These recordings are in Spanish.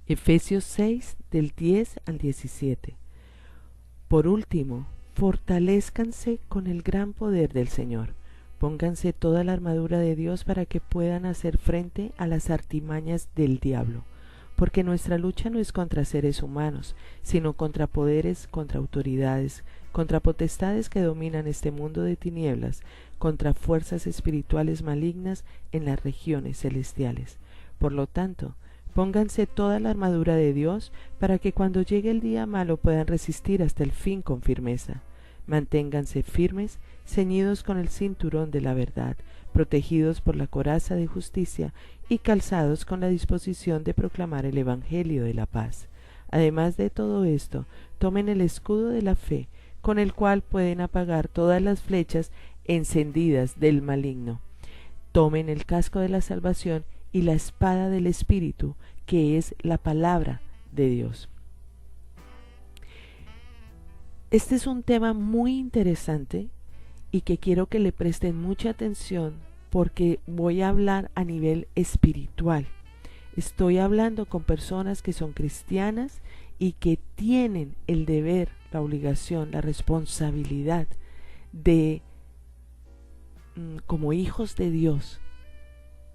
Efesios 6 del 10 al 17. Por último, fortalézcanse con el gran poder del Señor. Pónganse toda la armadura de Dios para que puedan hacer frente a las artimañas del diablo. Porque nuestra lucha no es contra seres humanos, sino contra poderes, contra autoridades, contra potestades que dominan este mundo de tinieblas, contra fuerzas espirituales malignas en las regiones celestiales. Por lo tanto, pónganse toda la armadura de Dios para que cuando llegue el día malo puedan resistir hasta el fin con firmeza. Manténganse firmes, ceñidos con el cinturón de la verdad, protegidos por la coraza de justicia y calzados con la disposición de proclamar el Evangelio de la paz. Además de todo esto, tomen el escudo de la fe, con el cual pueden apagar todas las flechas encendidas del maligno. Tomen el casco de la salvación y la espada del Espíritu, que es la palabra de Dios. Este es un tema muy interesante y que quiero que le presten mucha atención porque voy a hablar a nivel espiritual. Estoy hablando con personas que son cristianas y que tienen el deber, la obligación, la responsabilidad de, como hijos de Dios,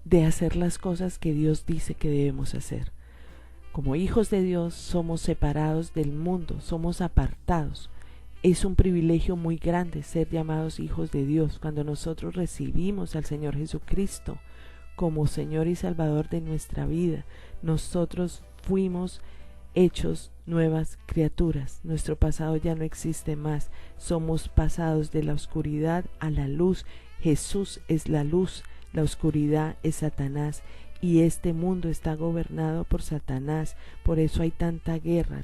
de hacer las cosas que Dios dice que debemos hacer. Como hijos de Dios somos separados del mundo, somos apartados. Es un privilegio muy grande ser llamados hijos de Dios cuando nosotros recibimos al Señor Jesucristo como Señor y Salvador de nuestra vida. Nosotros fuimos hechos nuevas criaturas. Nuestro pasado ya no existe más. Somos pasados de la oscuridad a la luz. Jesús es la luz. La oscuridad es Satanás y este mundo está gobernado por Satanás. Por eso hay tanta guerra,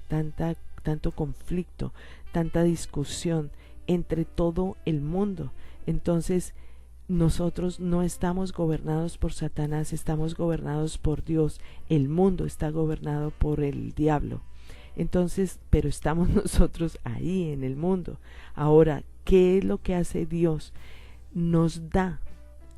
tanto conflicto, tanta discusión entre todo el mundo. Entonces nosotros no estamos gobernados por Satanás, estamos gobernados por Dios. El mundo está gobernado por el diablo. Entonces, pero estamos nosotros ahí en el mundo. Ahora, ¿qué es lo que hace Dios? Nos da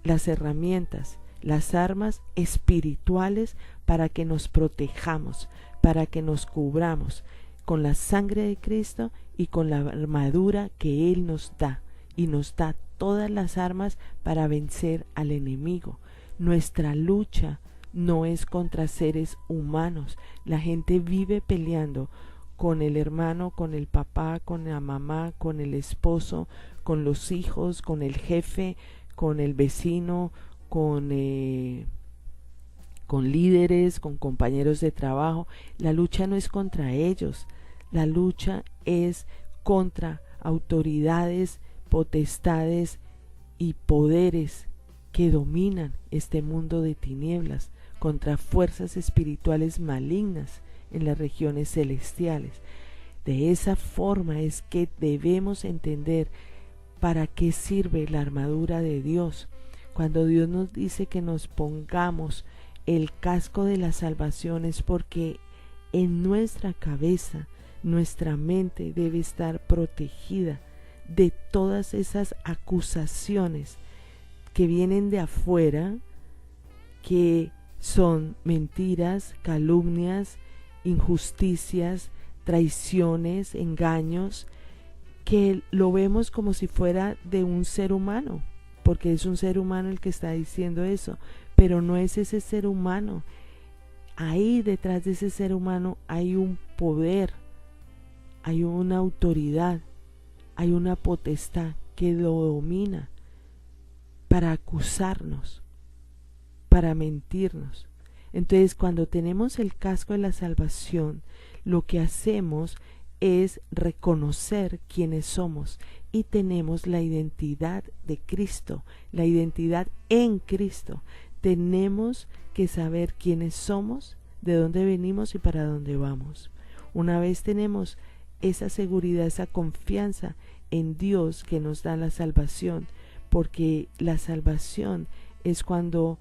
las herramientas, las armas espirituales para que nos protejamos, para que nos cubramos con la sangre de Cristo y con la armadura que Él nos da, y nos da todas las armas para vencer al enemigo. Nuestra lucha no es contra seres humanos. La gente vive peleando con el hermano, con el papá, con la mamá, con el esposo, con los hijos, con el jefe, con el vecino, con líderes, con compañeros de trabajo. La lucha no es contra ellos, la lucha es contra autoridades, potestades y poderes que dominan este mundo de tinieblas, contra fuerzas espirituales malignas en las regiones celestiales. De esa forma es que debemos entender para qué sirve la armadura de Dios. Cuando Dios nos dice que nos pongamos el casco de la salvación es porque en nuestra cabeza, nuestra mente debe estar protegida de todas esas acusaciones que vienen de afuera, que son mentiras, calumnias, injusticias, traiciones, engaños, que lo vemos como si fuera de un ser humano, porque es un ser humano el que está diciendo eso, pero no es ese ser humano. Ahí detrás de ese ser humano hay un poder, hay una autoridad, hay una potestad que lo domina para acusarnos, para mentirnos. Entonces, cuando tenemos el casco de la salvación, lo que hacemos es reconocer quiénes somos y tenemos la identidad de Cristo, la identidad en Cristo. Tenemos que saber quiénes somos, de dónde venimos y para dónde vamos. Una vez tenemos esa seguridad, esa confianza en Dios que nos da la salvación, porque la salvación es cuando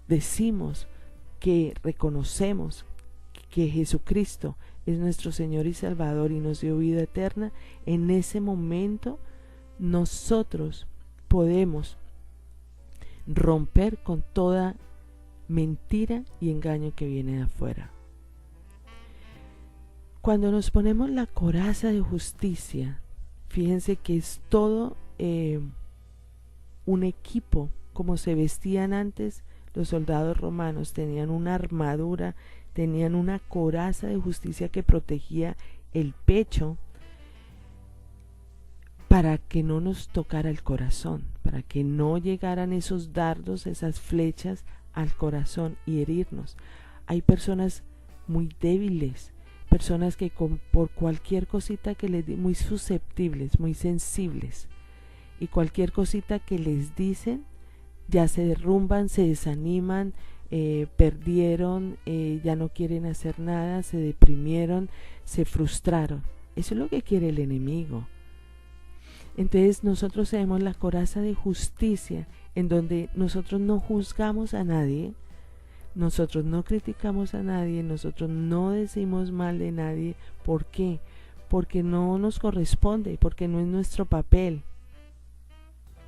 decimos que reconocemos que Jesucristo es nuestro Señor y Salvador y nos dio vida eterna. En ese momento nosotros podemos romper con toda mentira y engaño que viene de afuera. Cuando nos ponemos la coraza de justicia, fíjense que es todo un equipo, como se vestían antes los soldados romanos. Tenían una armadura, tenían una coraza de justicia que protegía el pecho para que no nos tocara el corazón, para que no llegaran esos dardos, esas flechas al corazón y herirnos. Hay personas muy débiles, personas que por cualquier cosita que les muy susceptibles, muy sensibles, y cualquier cosita que les dicen ya se derrumban, se desaniman, perdieron, ya no quieren hacer nada, se deprimieron, se frustraron. Eso es lo que quiere el enemigo. Entonces nosotros tenemos la coraza de justicia, en donde nosotros no juzgamos a nadie, nosotros no criticamos a nadie, nosotros no decimos mal de nadie. ¿Por qué? Porque no nos corresponde, porque no es nuestro papel.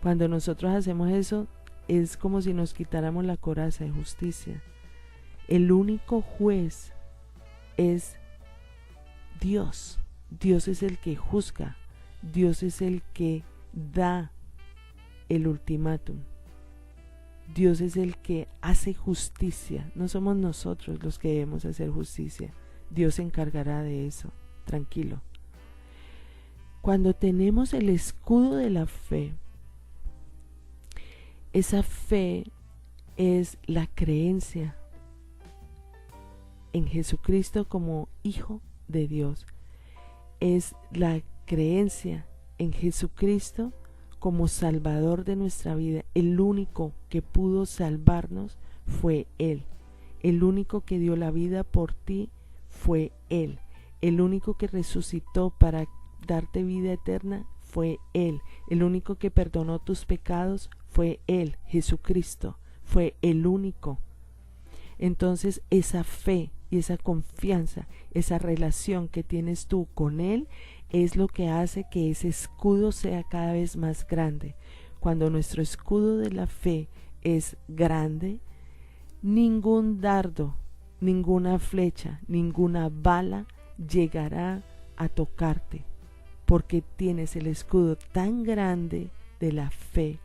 Cuando nosotros hacemos eso, es como si nos quitáramos la coraza de justicia. El único juez es Dios. Dios es el que juzga. Dios es el que da el ultimátum. Dios es el que hace justicia. No somos nosotros los que debemos hacer justicia. Dios se encargará de eso. Tranquilo. Cuando tenemos el escudo de la fe, esa fe es la creencia en Jesucristo como Hijo de Dios. Es la creencia en Jesucristo como Salvador de nuestra vida. El único que pudo salvarnos fue Él. El único que dio la vida por ti fue Él. El único que resucitó para darte vida eterna fue Él. El único que perdonó tus pecados fue Él, Jesucristo. Fue el único. Entonces esa fe y esa confianza, esa relación que tienes tú con Él, es lo que hace que ese escudo sea cada vez más grande. Cuando nuestro escudo de la fe es grande, ningún dardo, ninguna flecha, ninguna bala llegará a tocarte, porque tienes el escudo tan grande de la fe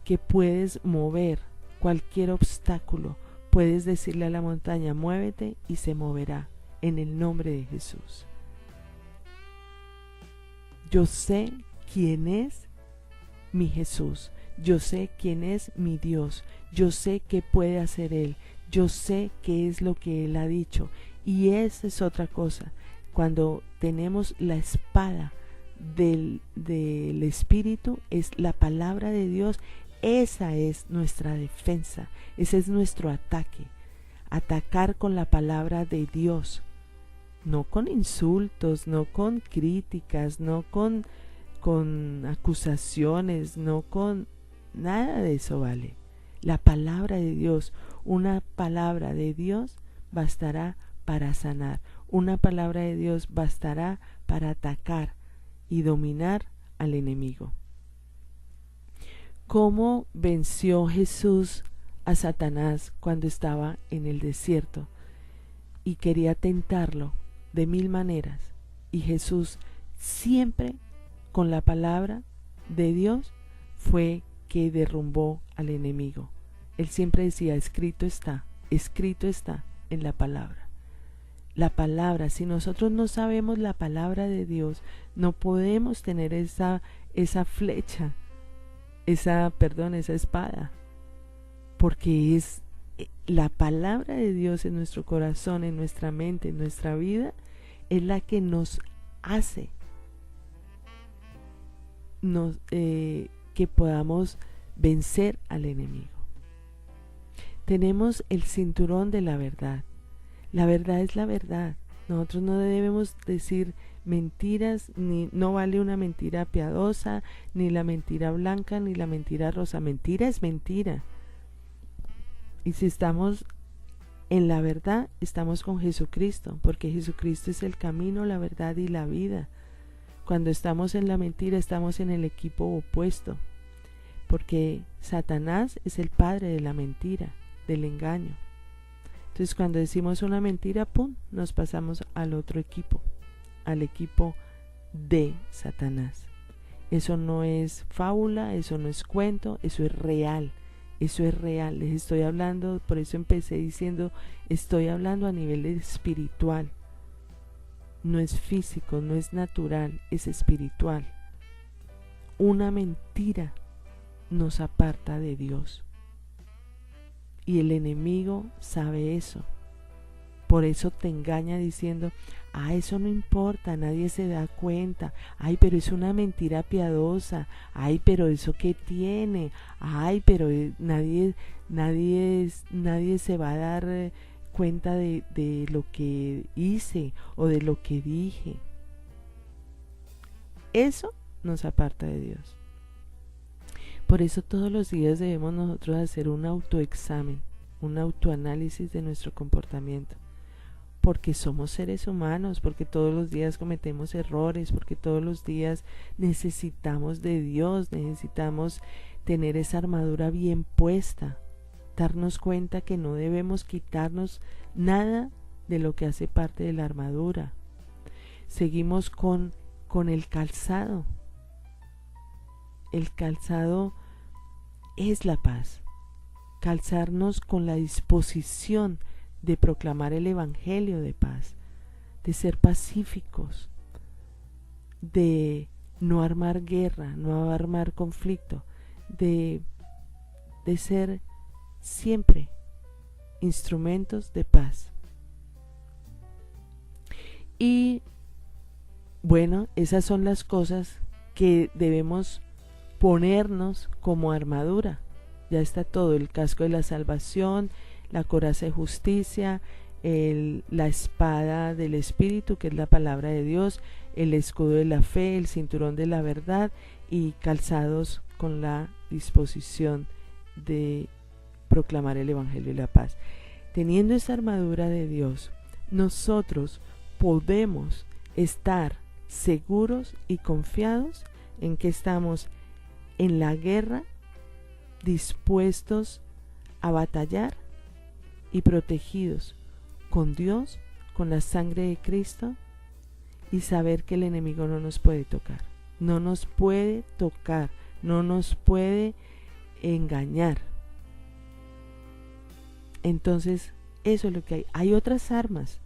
que puedes mover cualquier obstáculo. Puedes decirle a la montaña, muévete, y se moverá en el nombre de Jesús. Yo sé quién es mi Jesús. Yo sé quién es mi Dios. Yo sé qué puede hacer Él. Yo sé qué es lo que Él ha dicho. Y esa es otra cosa. Cuando tenemos la espada del Espíritu, es la palabra de Dios. Esa es nuestra defensa. Ese es nuestro ataque. Atacar con la palabra de Dios. No con insultos, no con críticas, no con acusaciones, no con nada de eso, vale. La palabra de Dios, una palabra de Dios bastará para sanar. Una palabra de Dios bastará para atacar y dominar al enemigo. ¿Cómo venció Jesús a Satanás cuando estaba en el desierto y quería tentarlo de 1000 maneras? Y Jesús siempre con la palabra de Dios fue que derrumbó al enemigo. Él siempre decía, escrito está en la palabra. La palabra, si nosotros no sabemos la palabra de Dios, no podemos tener esa flecha, esa espada, porque es la palabra de Dios en nuestro corazón, en nuestra mente, en nuestra vida, es la que nos hace que podamos vencer al enemigo. Tenemos el cinturón de la verdad. La verdad es la verdad. Nosotros no debemos decir mentiras, ni no vale una mentira piadosa, ni la mentira blanca, ni la mentira rosa. Mentira es mentira. Y si estamos en la verdad, estamos con Jesucristo, porque Jesucristo es el camino, la verdad y la vida. Cuando estamos en la mentira, estamos en el equipo opuesto, porque Satanás es el padre de la mentira, del engaño. Entonces cuando decimos una mentira, ¡pum!, nos pasamos al otro equipo, al equipo de Satanás. Eso no es fábula, eso no es cuento, eso es real. Eso es real. Les estoy hablando, por eso empecé diciendo, estoy hablando a nivel espiritual. No es físico, no es natural, es espiritual. Una mentira nos aparta de Dios. Y el enemigo sabe eso. Por eso te engaña diciendo, eso no importa, nadie se da cuenta. Ay, pero es una mentira piadosa. Ay, pero eso qué tiene. Ay, pero nadie se va a dar cuenta de lo que hice o de lo que dije. Eso nos aparta de Dios. Por eso todos los días debemos nosotros hacer un autoexamen, un autoanálisis de nuestro comportamiento. Porque somos seres humanos, porque todos los días cometemos errores, porque todos los días necesitamos de Dios, necesitamos tener esa armadura bien puesta, darnos cuenta que no debemos quitarnos nada de lo que hace parte de la armadura. Seguimos con el calzado. El calzado es la paz. Calzarnos con la disposición de proclamar el evangelio de paz, de ser pacíficos, de no armar guerra, no armar conflicto, de ser siempre instrumentos de paz. Y bueno, esas son las cosas que debemos ponernos como armadura. Ya está todo: el casco de la salvación, la coraza de justicia, la espada del Espíritu, que es la palabra de Dios, el escudo de la fe, el cinturón de la verdad, y calzados con la disposición de proclamar el evangelio y la paz. Teniendo esa armadura de Dios, nosotros podemos estar seguros y confiados en que estamos en la guerra, dispuestos a batallar y protegidos con Dios, con la sangre de Cristo, y saber que el enemigo no nos puede tocar, no nos puede tocar, no nos puede engañar. Entonces, eso es lo que hay. Hay otras armas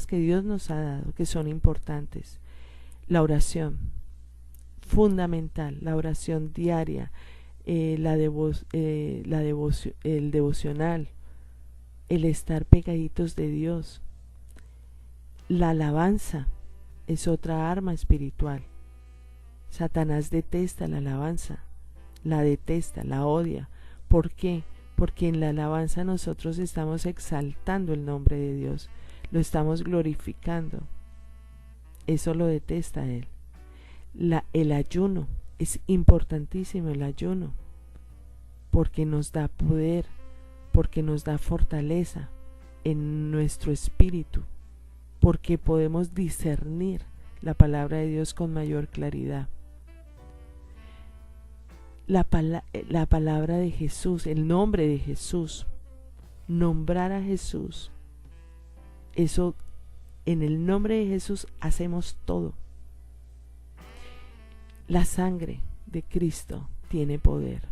que Dios nos ha dado, que son importantes. La oración, fundamental, la oración diaria, el devocional, el estar pegaditos de Dios. La alabanza es otra arma espiritual. Satanás detesta la alabanza, la detesta, la odia. ¿Por qué? Porque en la alabanza nosotros estamos exaltando el nombre de Dios, lo estamos glorificando. Eso lo detesta él. El ayuno, es importantísimo el ayuno, porque nos da poder, porque nos da fortaleza en nuestro espíritu, porque podemos discernir la palabra de Dios con mayor claridad. La palabra de Jesús, el nombre de Jesús, nombrar a Jesús, eso, en el nombre de Jesús hacemos todo. La sangre de Cristo tiene poder.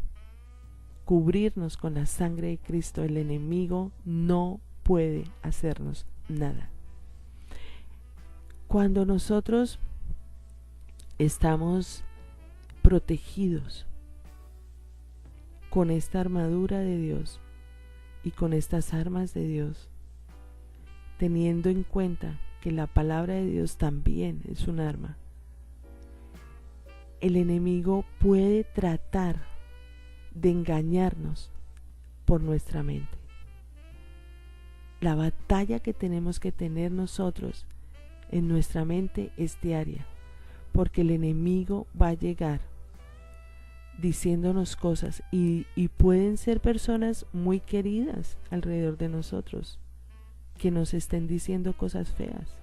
Cubrirnos con la sangre de Cristo, el enemigo no puede hacernos nada. Cuando nosotros estamos protegidos con esta armadura de Dios y con estas armas de Dios, teniendo en cuenta que la palabra de Dios también es un arma, el enemigo puede tratar de engañarnos por nuestra mente. La batalla que tenemos que tener nosotros en nuestra mente es diaria, porque el enemigo va a llegar diciéndonos cosas y pueden ser personas muy queridas alrededor de nosotros que nos estén diciendo cosas feas.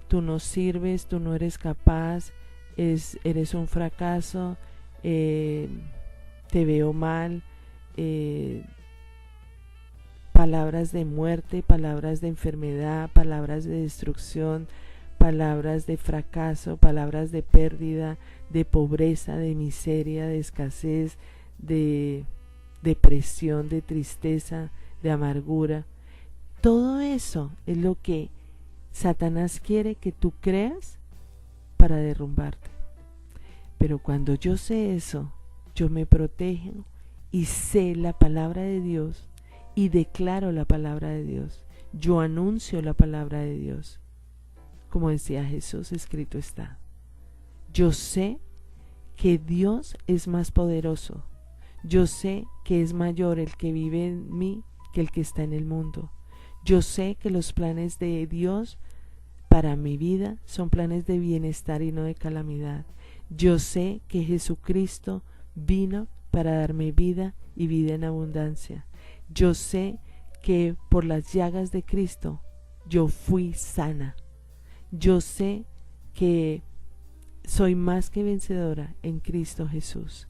Tú no sirves, tú no eres capaz, eres un fracaso, te veo mal, palabras de muerte, palabras de enfermedad, palabras de destrucción, palabras de fracaso, palabras de pérdida, de pobreza, de miseria, de escasez, de depresión, de tristeza, de amargura. Todo eso es lo que Satanás quiere que tú creas para derrumbarte. Pero cuando yo sé eso, yo me protejo y sé la palabra de Dios y declaro la palabra de Dios. Yo anuncio la palabra de Dios. Como decía Jesús, escrito está. Yo sé que Dios es más poderoso. Yo sé que es mayor el que vive en mí que el que está en el mundo. Yo sé que los planes de Dios para mi vida son planes de bienestar y no de calamidad. Yo sé que Jesucristo vino para darme vida y vida en abundancia. Yo sé que por las llagas de Cristo yo fui sana. Yo sé que soy más que vencedora en Cristo Jesús.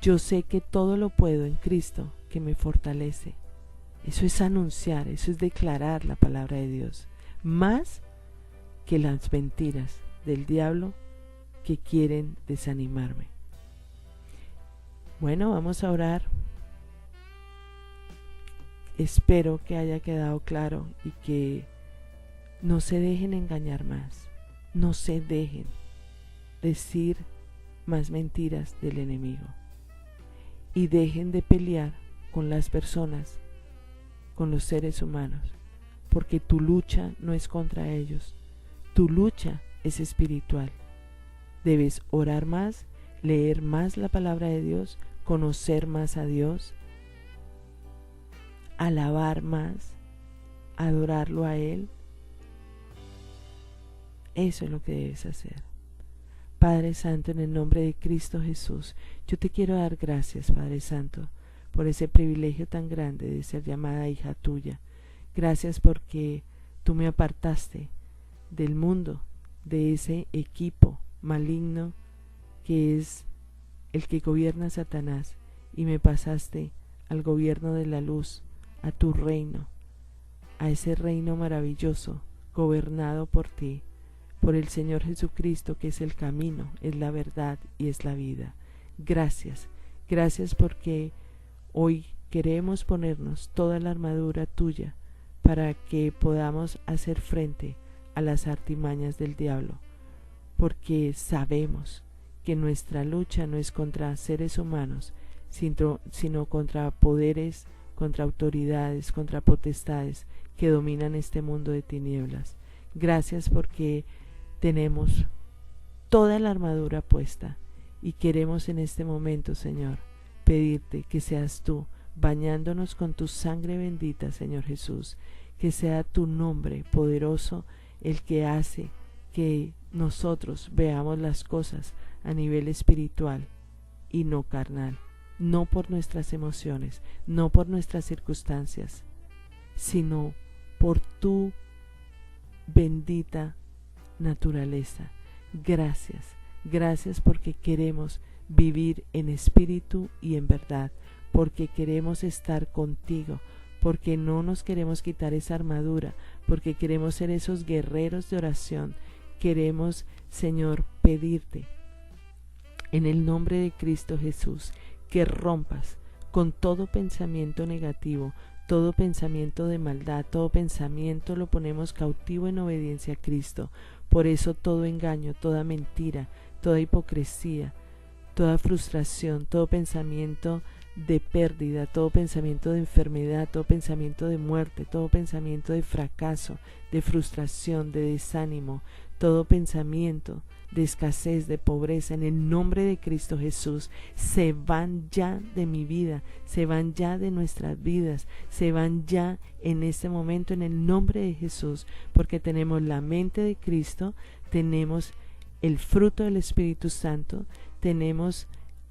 Yo sé que todo lo puedo en Cristo que me fortalece. Eso es anunciar, eso es declarar la palabra de Dios, más que las mentiras del diablo que quieren desanimarme. Bueno, vamos a orar. Espero que haya quedado claro y que no se dejen engañar más, no se dejen decir más mentiras del enemigo y dejen de pelear con las personas, con los seres humanos, porque tu lucha no es contra ellos, tu lucha es espiritual. Debes orar más, leer más la palabra de Dios, conocer más a Dios, alabar más, adorarlo a Él. Eso es lo que debes hacer. Padre Santo, en el nombre de Cristo Jesús, yo te quiero dar gracias, Padre Santo, por ese privilegio tan grande de ser llamada hija tuya. Gracias porque tú me apartaste del mundo, de ese equipo maligno que es el que gobierna Satanás, y me pasaste al gobierno de la luz, a tu reino, a ese reino maravilloso, gobernado por ti, por el Señor Jesucristo, que es el camino, es la verdad y es la vida. Gracias, gracias porque hoy queremos ponernos toda la armadura tuya para que podamos hacer frente a las artimañas del diablo, porque sabemos que nuestra lucha no es contra seres humanos, sino contra poderes, contra autoridades, contra potestades que dominan este mundo de tinieblas. Gracias porque tenemos toda la armadura puesta y queremos en este momento, Señor, pedirte que seas tú bañándonos con tu sangre bendita, Señor Jesús, que sea tu nombre poderoso el que hace que nosotros veamos las cosas a nivel espiritual y no carnal, no por nuestras emociones, no por nuestras circunstancias, sino por tu bendita naturaleza. Gracias, gracias porque queremos vivir en espíritu y en verdad, porque queremos estar contigo, porque no nos queremos quitar esa armadura, porque queremos ser esos guerreros de oración. Queremos, Señor, pedirte en el nombre de Cristo Jesús que rompas con todo pensamiento negativo, todo pensamiento de maldad, todo pensamiento lo ponemos cautivo en obediencia a Cristo. Por eso todo engaño, toda mentira, toda hipocresía, toda frustración, todo pensamiento de pérdida, todo pensamiento de enfermedad, todo pensamiento de muerte, todo pensamiento de fracaso, de frustración, de desánimo, todo pensamiento de escasez, de pobreza, en el nombre de Cristo Jesús, se van ya de mi vida, se van ya de nuestras vidas, se van ya en este momento en el nombre de Jesús, porque tenemos la mente de Cristo, tenemos el fruto del Espíritu Santo, tenemos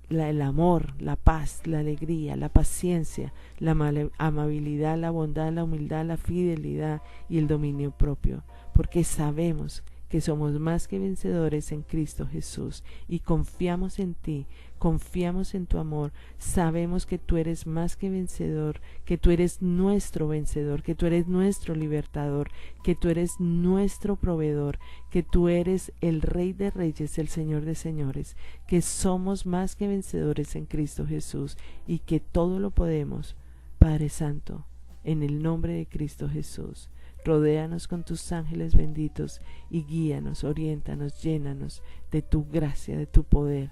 el amor, la paz, la alegría, la paciencia, la amabilidad, la bondad, la humildad, la fidelidad y el dominio propio, porque sabemos que somos más que vencedores en Cristo Jesús y confiamos en ti, confiamos en tu amor, sabemos que tú eres más que vencedor, que tú eres nuestro vencedor, que tú eres nuestro libertador, que tú eres nuestro proveedor, que tú eres el Rey de Reyes, el Señor de Señores, que somos más que vencedores en Cristo Jesús y que todo lo podemos, Padre Santo, en el nombre de Cristo Jesús. Rodéanos con tus ángeles benditos y guíanos, oriéntanos, llénanos de tu gracia, de tu poder.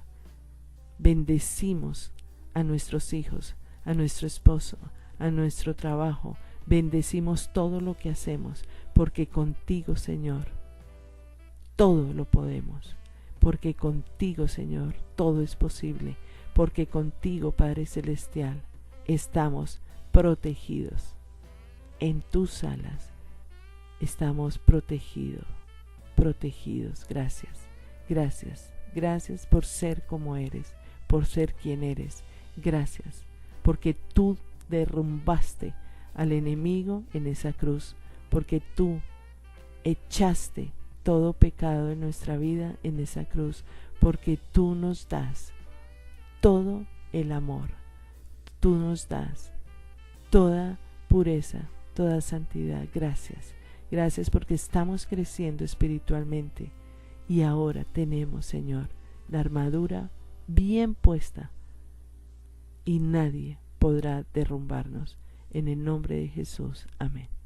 Bendecimos a nuestros hijos, a nuestro esposo, a nuestro trabajo. Bendecimos todo lo que hacemos, porque contigo, Señor, todo lo podemos. Porque contigo, Señor, todo es posible. Porque contigo, Padre Celestial, estamos protegidos. En tus alas estamos protegidos. Gracias, gracias, gracias por ser como eres, por ser quien eres. Gracias, porque tú derrumbaste al enemigo en esa cruz, porque tú echaste todo pecado en nuestra vida en esa cruz, porque tú nos das todo el amor, tú nos das toda pureza, toda santidad. Gracias, gracias porque estamos creciendo espiritualmente y ahora tenemos, Señor, la armadura bien puesta y nadie podrá derrumbarnos. En el nombre de Jesús, amén.